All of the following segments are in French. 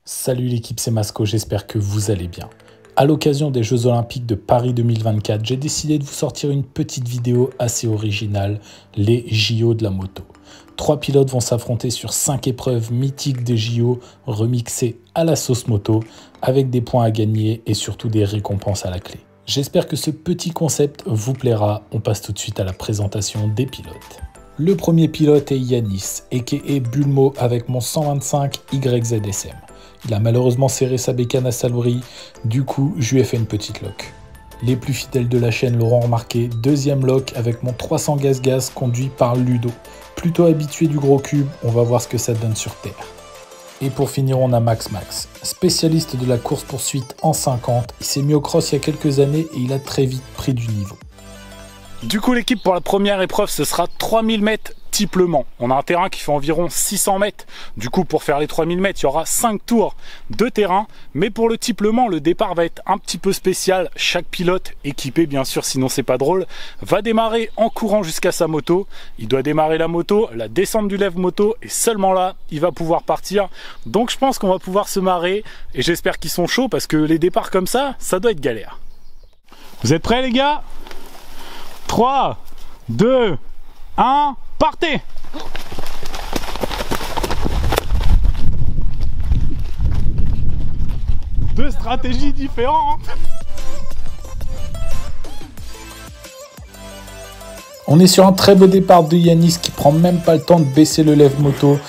Salut l'équipe, c'est Masco, j'espère que vous allez bien. À l'occasion des Jeux Olympiques de Paris 2024, j'ai décidé de vous sortir une petite vidéo assez originale, les JO de la moto. 3 pilotes vont s'affronter sur 5 épreuves mythiques des JO, remixées à la sauce moto, avec des points à gagner et surtout des récompenses à la clé. J'espère que ce petit concept vous plaira, on passe tout de suite à la présentation des pilotes. Le premier pilote est Yanis, a.k.a. Bulmo avec mon 125 YZSM. Il a malheureusement serré sa bécane à Salouri, du coup je lui ai fait une petite lock. Les plus fidèles de la chaîne l'auront remarqué, deuxième lock avec mon 300 Gaz conduit par Ludo. Plutôt habitué du gros cube, on va voir ce que ça donne sur terre. Et pour finir on a Max, spécialiste de la course-poursuite en 50, il s'est mis au cross il y a quelques années et il a très vite pris du niveau. Du coup l'équipe pour la première épreuve ce sera 3000 mètres triplement. On a un terrain qui fait environ 600 mètres. Du coup pour faire les 3000 mètres il y aura 5 tours de terrain. Mais pour le triplement le départ va être un petit peu spécial. Chaque pilote équipé bien sûr sinon c'est pas drôle va démarrer en courant jusqu'à sa moto. Il doit démarrer la moto, la descente du lève moto et seulement là il va pouvoir partir. Donc je pense qu'on va pouvoir se marrer et j'espère qu'ils sont chauds parce que les départs comme ça doit être galère. Vous êtes prêts les gars ? 3, 2, 1, partez! Deux stratégies différentes. On est sur un très beau départ de Yanis qui prend même pas le temps de baisser le lève moto.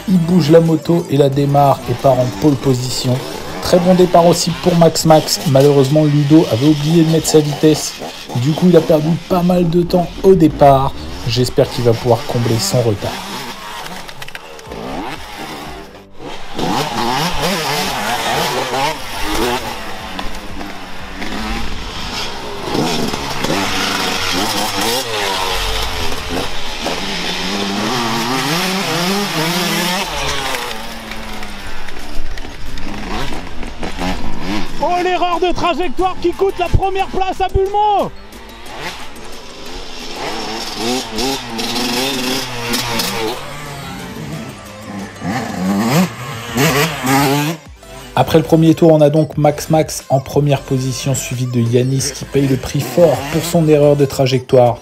Il bouge la moto et la démarre et part en pole position. Très bon départ aussi pour Max. Malheureusement, Ludo avait oublié de mettre sa vitesse. Du coup, il a perdu pas mal de temps au départ. J'espère qu'il va pouvoir combler son retard. Oh, l'erreur de trajectoire qui coûte la première place à Bulmo! Après le premier tour, on a donc Max en première position, suivi de Yanis qui paye le prix fort pour son erreur de trajectoire.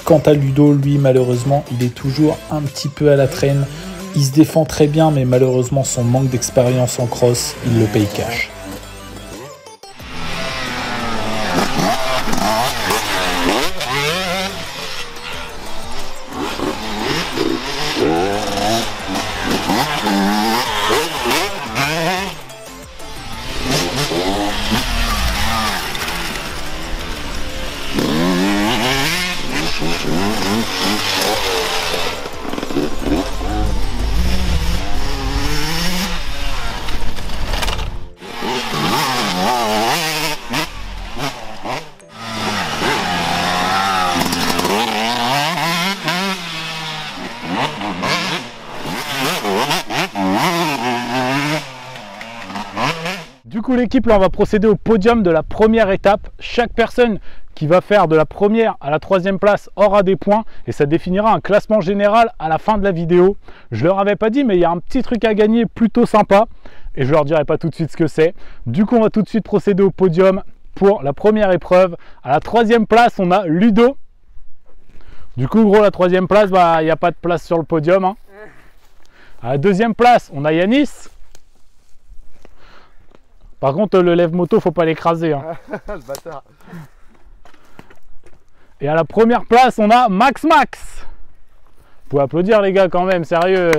Quant à Ludo, lui, malheureusement, il est toujours un petit peu à la traîne. Il se défend très bien, mais malheureusement, son manque d'expérience en cross, il le paye cash. Du coup l'équipe là on va procéder au podium de la première étape. Chaque personne qui va faire de la première à la troisième place aura des points et ça définira un classement général à la fin de la vidéo. Je leur avais pas dit mais il y a un petit truc à gagner plutôt sympa et je leur dirai pas tout de suite ce que c'est. Du coup on va tout de suite procéder au podium pour la première épreuve. À la troisième place on a Ludo. Du coup gros la troisième place il n'y a pas de place sur le podium hein. À la deuxième place on a Yanis. Par contre, le lève moto, faut pas l'écraser. Hein. Le bâtard. Et à la première place, on a Max. Vous pouvez applaudir, les gars, quand même, sérieux.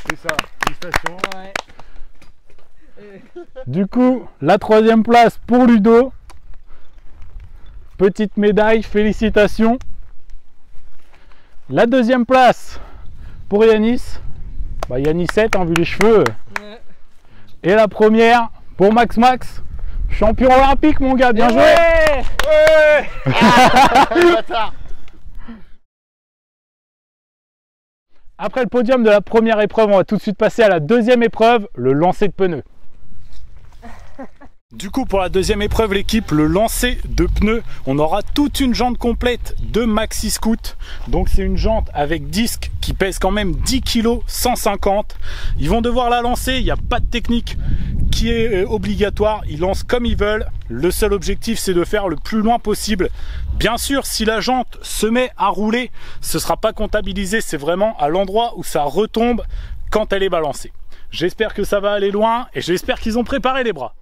C'est ça, félicitations. Ouais. Du coup, la troisième place pour Ludo. Petite médaille, félicitations. La deuxième place pour Yanis. Yanis 7, hein, vu les cheveux. Ouais. Et la première pour Max, champion olympique mon gars, bien joué. Ouais. Après le podium de la première épreuve, on va tout de suite passer à la deuxième épreuve, le lancer de pneus. Du coup, pour la deuxième épreuve, l'équipe, le lancer de pneus, on aura toute une jante complète de Maxi Scoot. Donc c'est une jante avec disque qui pèse quand même 10 kg 150. Ils vont devoir la lancer, il n'y a pas de technique qui est obligatoire, ils lancent comme ils veulent. Le seul objectif, c'est de faire le plus loin possible. Bien sûr, si la jante se met à rouler, ce ne sera pas comptabilisé, c'est vraiment à l'endroit où ça retombe quand elle est balancée. J'espère que ça va aller loin et j'espère qu'ils ont préparé les bras.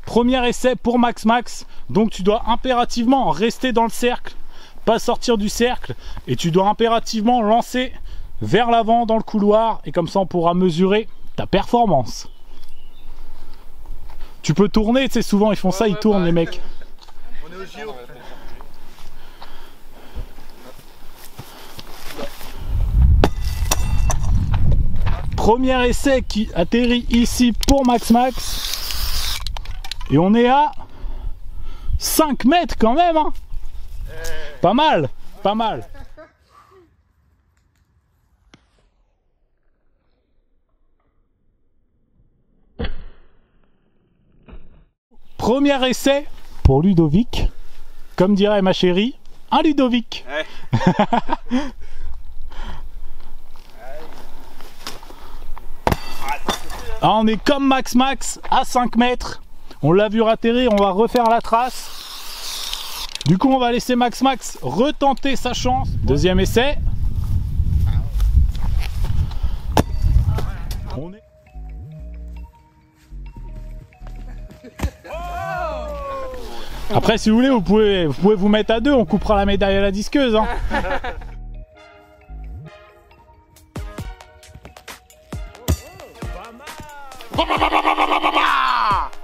Premier essai pour Max Max, donc tu dois impérativement rester dans le cercle, pas sortir du cercle, et tu dois impérativement lancer vers l'avant dans le couloir, et comme ça on pourra mesurer ta performance. Tu peux tourner, tu sais, souvent ils font ça, ils tournent les mecs. On est au JO. Premier essai qui atterrit ici pour Max Max. Et on est à 5 mètres quand même, hein. Pas mal, pas mal. Premier essai pour Ludovic. Comme dirait ma chérie, un Ludovic. Ouais. Ah, on est comme Max Max à 5 mètres. On l'a vu atterrir, on va refaire la trace. Du coup, on va laisser Max Max retenter sa chance. Deuxième essai. On est... Après, si vous voulez, vous pouvez vous mettre à deux, on coupera la médaille à la disqueuse, hein.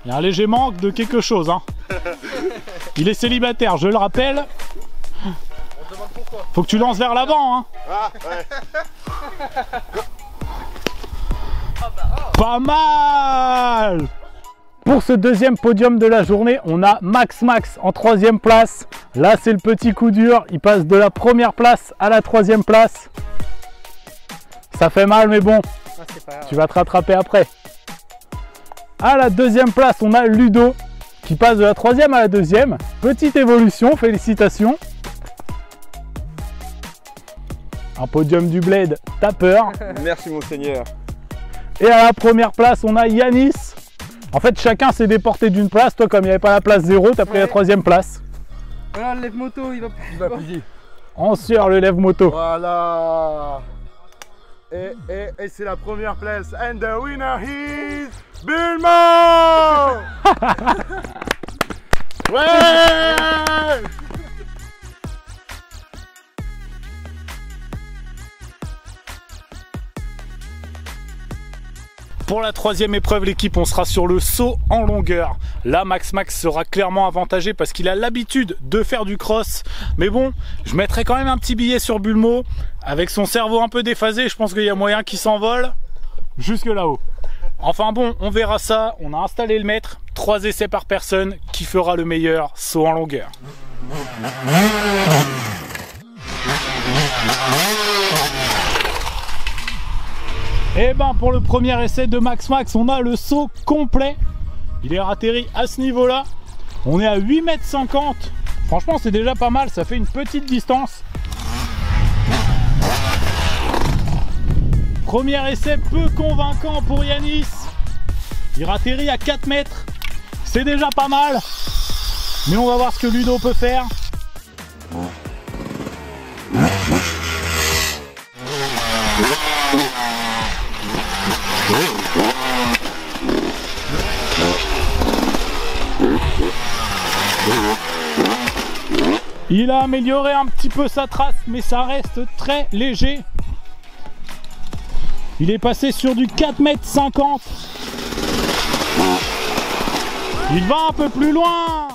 Il y a un léger manque de quelque chose, hein. Il est célibataire, je le rappelle. On te demande pourquoi. Faut que tu lances vers l'avant, hein. Ah, ouais. Pas mal. Pour ce deuxième podium de la journée, on a Max Max en 3e place. Là, c'est le petit coup dur. Il passe de la première place à la 3e place. Ça fait mal, mais bon, tu vas te rattraper après. À la 2e place, on a Ludo qui passe de la 3e à la 2e. Petite évolution, félicitations. Un podium du Bled, t'as peur. Merci monseigneur. Et à la première place, on a Yanis. En fait, chacun s'est déporté d'une place. Toi, comme il n'y avait pas la place 0, t'as pris la 3e place. Voilà, le lève moto, il va plus. En sueur, le lève moto. Voilà. Et c'est la première place. And the winner is Bulmo. Ouais. Pour la 3e épreuve, l'équipe, on sera sur le saut en longueur. Là, Max Max sera clairement avantagé parce qu'il a l'habitude de faire du cross. Mais bon, je mettrai quand même un petit billet sur Bulmo. Avec son cerveau un peu déphasé, je pense qu'il y a moyen qu'il s'envole jusque là-haut. Enfin bon, on verra ça. On a installé le maître. 3 essais par personne. Qui fera le meilleur saut en longueur? Et ben pour le premier essai de Max Max, on a le saut complet. Il est atterri à ce niveau-là. On est à 8,50 m. Franchement, c'est déjà pas mal. Ça fait une petite distance. Premier essai peu convaincant pour Yanis. Il atterrit à 4 mètres. C'est déjà pas mal. Mais on va voir ce que Ludo peut faire. Il a amélioré un petit peu sa trace, mais ça reste très léger. Il est passé sur du 4,50 m. Il va un peu plus loin.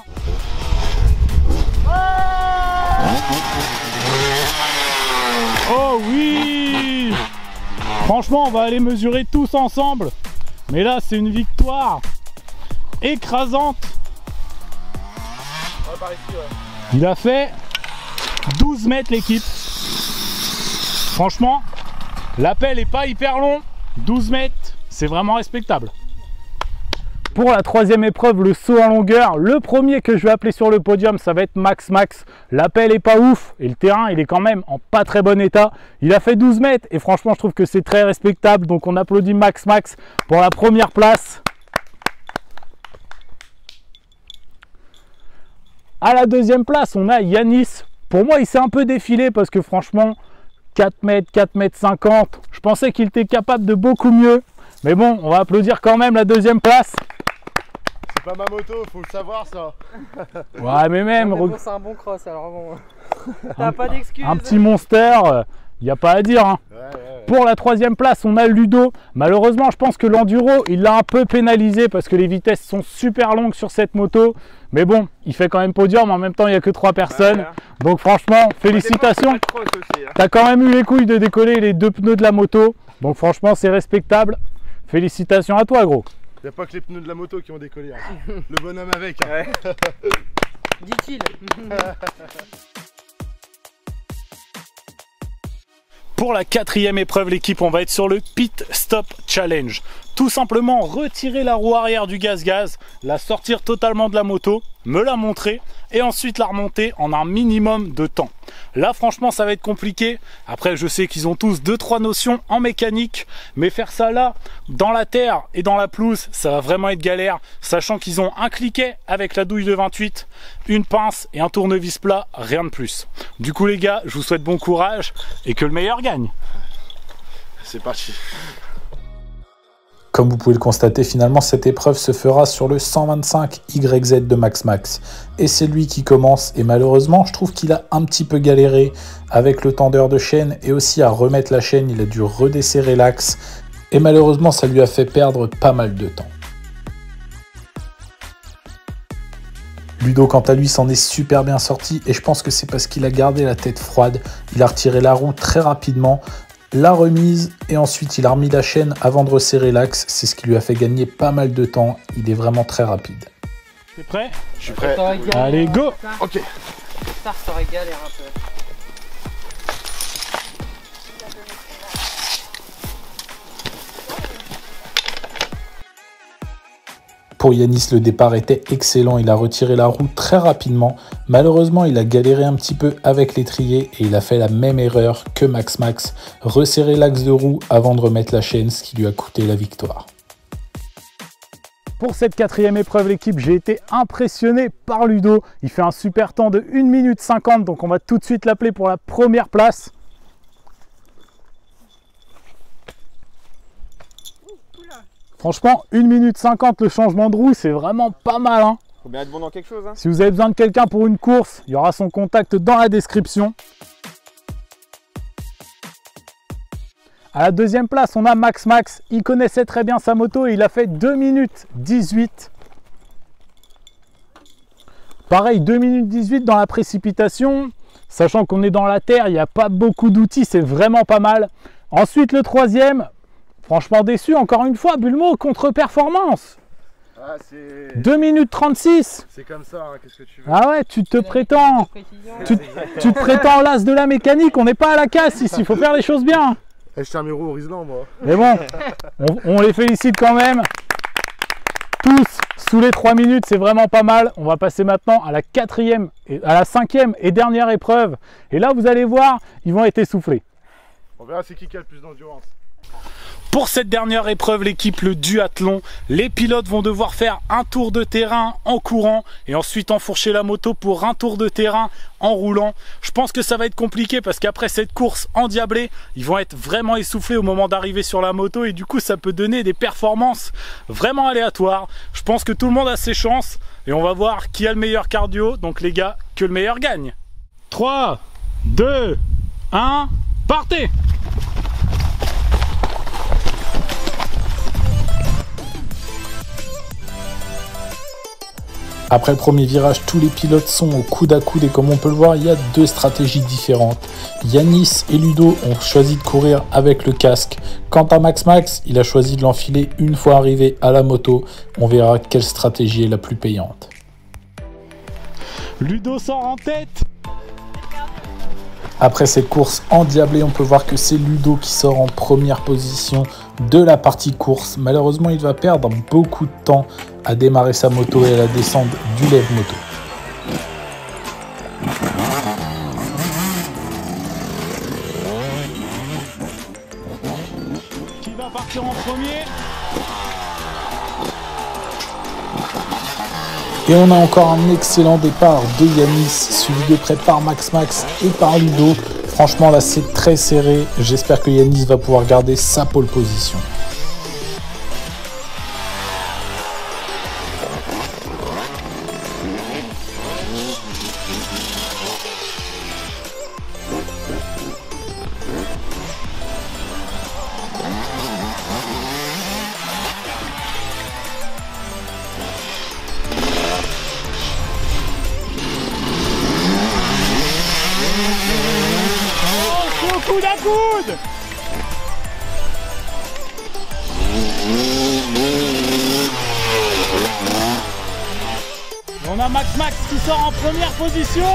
Oh oui! Franchement, on va aller mesurer tous ensemble. Mais là, c'est une victoire écrasante. Il a fait 12 mètres l'équipe. Franchement, l'appel n'est pas hyper long. 12 mètres, c'est vraiment respectable. Pour la 3e épreuve, le saut en longueur, le premier que je vais appeler sur le podium, ça va être Max Max. L'appel est pas ouf et le terrain, il est quand même en pas très bon état. Il a fait 12 mètres et franchement, je trouve que c'est très respectable. Donc on applaudit Max Max pour la première place. À la deuxième place, on a Yanis. Pour moi, il s'est un peu défilé parce que franchement, 4 mètres, 4 mètres 50, je pensais qu'il était capable de beaucoup mieux. Mais bon, on va applaudir quand même la deuxième place. C'est pas ma moto, faut le savoir ça. Ouais, mais même... Bon, c'est un bon cross, alors bon. T'as pas d'excuses. Un petit monster, il n'y a pas à dire. Hein. Ouais. Pour la troisième place, on a Ludo. Malheureusement, je pense que l'enduro, il l'a un peu pénalisé parce que les vitesses sont super longues sur cette moto. Mais bon, il fait quand même podium. En même temps, il n'y a que 3 personnes. Donc franchement, félicitations. Tu as quand même eu les couilles de décoller les 2 pneus de la moto. Donc franchement, c'est respectable. Félicitations à toi, gros. Il n'y a pas que les pneus de la moto qui ont décollé. Hein. Le bonhomme avec. Hein. Ouais. Dit-il. Pour la 4e épreuve, l'équipe, on va être sur le Pit Stop Challenge. Tout simplement retirer la roue arrière du gaz-gaz, la sortir totalement de la moto, me la montrer et ensuite la remonter en un minimum de temps. Là, franchement, ça va être compliqué. Après, je sais qu'ils ont tous 2-3 notions en mécanique, mais faire ça là, dans la terre et dans la pelouse, ça va vraiment être galère, sachant qu'ils ont un cliquet avec la douille de 28, une pince et un tournevis plat, rien de plus. Du coup, les gars, je vous souhaite bon courage et que le meilleur gagne. C'est parti. Comme vous pouvez le constater, finalement, cette épreuve se fera sur le 125 YZ de Max Max. Et c'est lui qui commence. Et malheureusement, je trouve qu'il a un petit peu galéré avec le tendeur de chaîne et aussi à remettre la chaîne. Il a dû redesserrer l'axe. Et malheureusement, ça lui a fait perdre pas mal de temps. Ludo, quant à lui, s'en est super bien sorti. Et je pense que c'est parce qu'il a gardé la tête froide. Il a retiré la roue très rapidement. La remise et ensuite il a remis la chaîne avant de resserrer l'axe, c'est ce qui lui a fait gagner pas mal de temps, il est vraiment très rapide. T'es prêt? Je suis prêt. Allez, go! Ok. Ça aurait galère un peu. Pour Yanis, le départ était excellent, il a retiré la roue très rapidement. Malheureusement, il a galéré un petit peu avec l'étrier et il a fait la même erreur que Max Max, resserrer l'axe de roue avant de remettre la chaîne, ce qui lui a coûté la victoire. Pour cette 4e épreuve, l'équipe, j'ai été impressionné par Ludo. Il fait un super temps de 1 minute 50, donc on va tout de suite l'appeler pour la première place. Franchement, 1 minute 50 le changement de roue, c'est vraiment pas mal. Hein. Faut bien être bon dans quelque chose. Hein. Si vous avez besoin de quelqu'un pour une course, il y aura son contact dans la description. À la deuxième place, on a Max Max. Il connaissait très bien sa moto et il a fait 2 minutes 18. Pareil, 2 minutes 18 dans la précipitation. Sachant qu'on est dans la terre, il n'y a pas beaucoup d'outils, c'est vraiment pas mal. Ensuite, le 3e. Franchement déçu, encore une fois, Bulmo, contre-performance. Ah, 2 minutes 36. C'est comme ça, hein, qu'est-ce que tu veux. Ah ouais, tu te prétends. Tu te prétends l'as de la mécanique, on n'est pas à la casse ici, il faut faire les choses bien. Je tiens mes roues au Riesland, moi. Mais bon, on les félicite quand même. Tous sous les 3 minutes, c'est vraiment pas mal. On va passer maintenant à la 4e et à la 5e et dernière épreuve. Et là, vous allez voir, ils vont être essoufflés. On verra c'est qui a le plus d'endurance. Pour cette dernière épreuve, l'équipe, le duathlon, les pilotes vont devoir faire un tour de terrain en courant et ensuite enfourcher la moto pour un tour de terrain en roulant. Je pense que ça va être compliqué parce qu'après cette course endiablée, ils vont être vraiment essoufflés au moment d'arriver sur la moto et du coup ça peut donner des performances vraiment aléatoires. Je pense que tout le monde a ses chances et on va voir qui a le meilleur cardio. Donc les gars, que le meilleur gagne. 3, 2, 1, partez! Après le premier virage, tous les pilotes sont au coude à coude et comme on peut le voir, il y a 2 stratégies différentes. Yanis et Ludo ont choisi de courir avec le casque. Quant à Max Max, il a choisi de l'enfiler une fois arrivé à la moto. On verra quelle stratégie est la plus payante. Ludo sort en tête. Après cette course endiablée, on peut voir que c'est Ludo qui sort en première position de la partie course. Malheureusement, il va perdre beaucoup de temps à démarrer sa moto et à la descendre du lève-moto. Qui va partir en premier? Et on a encore un excellent départ de Yanis, suivi de près par Max et par Ludo. Franchement là c'est très serré, j'espère que Yanis va pouvoir garder sa pole position. Coude à coude. On a Max qui sort en première position.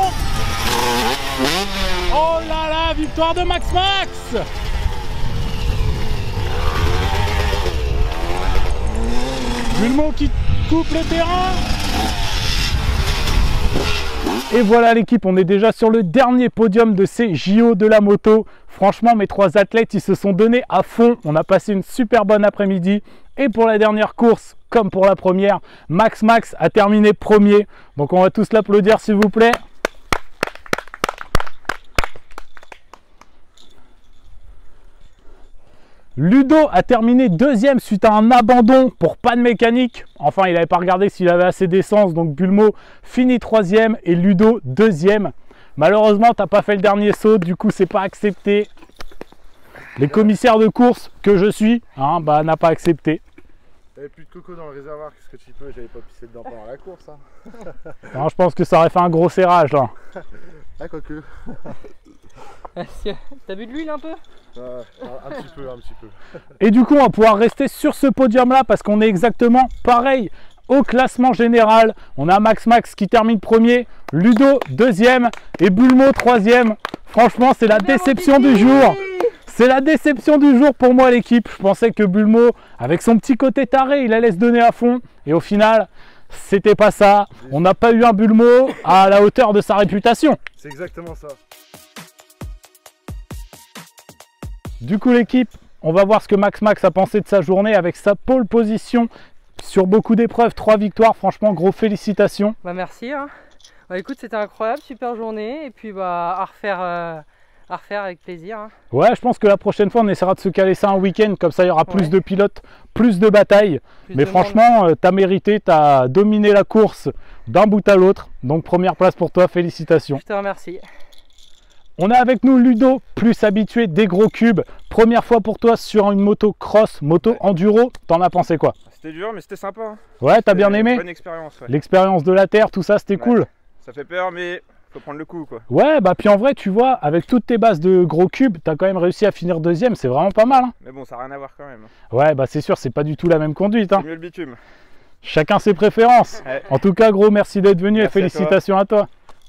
Oh là là, victoire de Max. Bulmo qui coupe le terrain. Et voilà l'équipe, on est déjà sur le dernier podium de ces JO de la moto. Franchement, mes trois athlètes, ils se sont donnés à fond. On a passé une super bonne après-midi. Et pour la dernière course, comme pour la première, Max a terminé premier. Donc on va tous l'applaudir s'il vous plaît. Ludo a terminé deuxième suite à un abandon pour panne mécanique. Enfin, il n'avait pas regardé s'il avait assez d'essence. Donc Bulmo finit troisième et Ludo deuxième. Malheureusement, tu n'as pas fait le dernier saut. Du coup, c'est pas accepté. Les commissaires de course que je suis, n'a pas accepté. Il n'y avait plus de coco dans le réservoir. Qu'est-ce que tu peux? J'avais pas pissé dedans pendant la course. Non, je pense que ça aurait fait un gros serrage là. Ah, quoique. T'as bu de l'huile un peu? Un petit peu. Et du coup, on va pouvoir rester sur ce podium-là parce qu'on est exactement pareil au classement général. On a Max qui termine premier, Ludo deuxième et Bulmo troisième. Franchement, c'est la déception du jour. C'est la déception du jour pour moi l'équipe. Je pensais que Bulmo, avec son petit côté taré, il allait se donner à fond. Et au final, c'était pas ça. On n'a pas eu un Bulmo à la hauteur de sa réputation. C'est exactement ça. Du coup l'équipe, on va voir ce que Max a pensé de sa journée avec sa pole position sur beaucoup d'épreuves, 3 victoires, franchement gros félicitations. Bah merci. Bah écoute, c'était incroyable, super journée et puis bah à refaire avec plaisir. Ouais, je pense que la prochaine fois on essaiera de se caler ça un week-end, comme ça il y aura plus de pilotes, plus de batailles. Mais franchement, t'as mérité, t'as dominé la course d'un bout à l'autre. Donc première place pour toi, félicitations. Je te remercie. On a avec nous Ludo, plus habitué des gros cubes. Première fois pour toi sur une moto cross, moto enduro. T'en as pensé quoi? C'était dur, mais c'était sympa. Ouais, t'as bien aimé? Bonne expérience. Ouais. L'expérience de la terre, tout ça, c'était cool. Ça fait peur, mais faut prendre le coup, quoi. Ouais, bah puis en vrai, tu vois, avec toutes tes bases de gros cubes, t'as quand même réussi à finir deuxième. C'est vraiment pas mal. Mais bon, ça n'a rien à voir quand même. Ouais, bah c'est sûr, c'est pas du tout la même conduite. C'est mieux le bitume. Chacun ses préférences. Ouais. En tout cas, gros, merci d'être venu et félicitations à toi.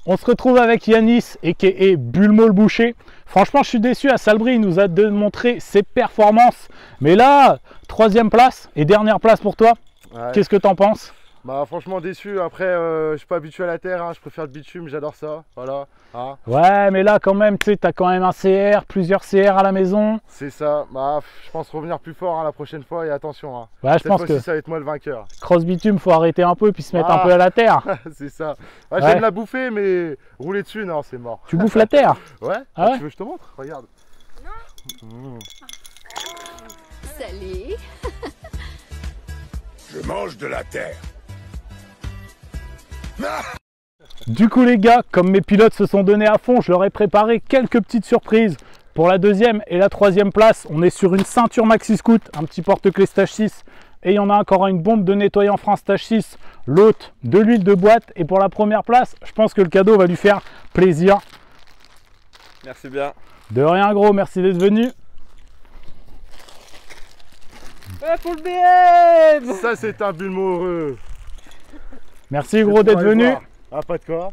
On se retrouve avec Yanis et Bulmo le boucher. Franchement, je suis déçu. À Salbris, il nous a démontré ses performances. Mais là, 3e place et dernière place pour toi. Ouais. Qu'est-ce que t'en penses? Bah franchement déçu. Après, je suis pas habitué à la terre. Je préfère le bitume. J'adore ça. Voilà. Ouais, mais là, quand même, tu sais, t'as quand même un CR, plusieurs CR à la maison. C'est ça. Bah, je pense revenir plus fort la prochaine fois et attention. Ouais, je pense que ça va être moi le vainqueur. Cross bitume, faut arrêter un peu puis se mettre un peu à la terre. C'est ça. Ouais, j'aime la bouffer, mais rouler dessus, non, c'est mort. Tu bouffes la terre? Ouais. Ah ouais. Tu veux que je te montre? Regarde. Non. Salut. Je mange de la terre. Du coup les gars, comme mes pilotes se sont donnés à fond, je leur ai préparé quelques petites surprises. Pour la 2e et la 3e place, on est sur une ceinture Maxi Scoot, un petit porte-clés Stage 6. Et il y en a encore une bombe de nettoyant frein Stage 6, l'autre de l'huile de boîte. Et pour la première place, je pense que le cadeau va lui faire plaisir. Merci bien. De rien gros, merci d'être venu. Ouais, pour le BM. Ça c'est un Bulmo heureux. Merci gros d'être venu. Ah, pas de quoi.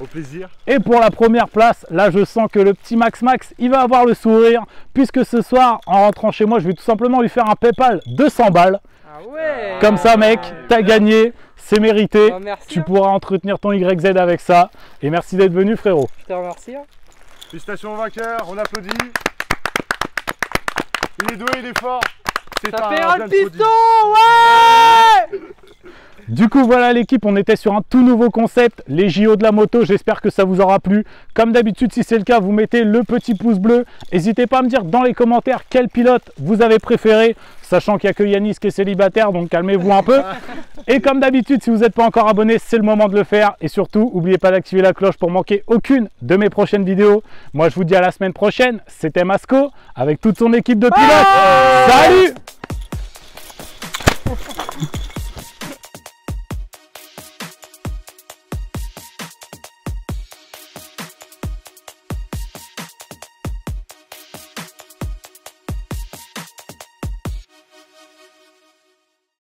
Au plaisir. Et pour la première place, là je sens que le petit Max, il va avoir le sourire. Puisque ce soir, en rentrant chez moi, je vais tout simplement lui faire un PayPal de 100 balles. Ah ouais. Comme ça mec, t'as gagné, c'est mérité. Bah, merci, tu pourras entretenir ton YZ avec ça. Et merci d'être venu frérot. Je te remercie. Félicitations au vainqueur, on applaudit. Il est doué, il est fort. Ça fait un piston, ouais. Du coup, voilà l'équipe, on était sur un tout nouveau concept, les JO de la moto. J'espère que ça vous aura plu. Comme d'habitude, si c'est le cas, vous mettez le petit pouce bleu. N'hésitez pas à me dire dans les commentaires quel pilote vous avez préféré, sachant qu'il n'y a que Yanis qui est célibataire, donc calmez-vous un peu. Et comme d'habitude, si vous n'êtes pas encore abonné, c'est le moment de le faire. Et surtout, n'oubliez pas d'activer la cloche pour manquer aucune de mes prochaines vidéos. Moi, je vous dis à la semaine prochaine. C'était Masco avec toute son équipe de pilotes. Salut!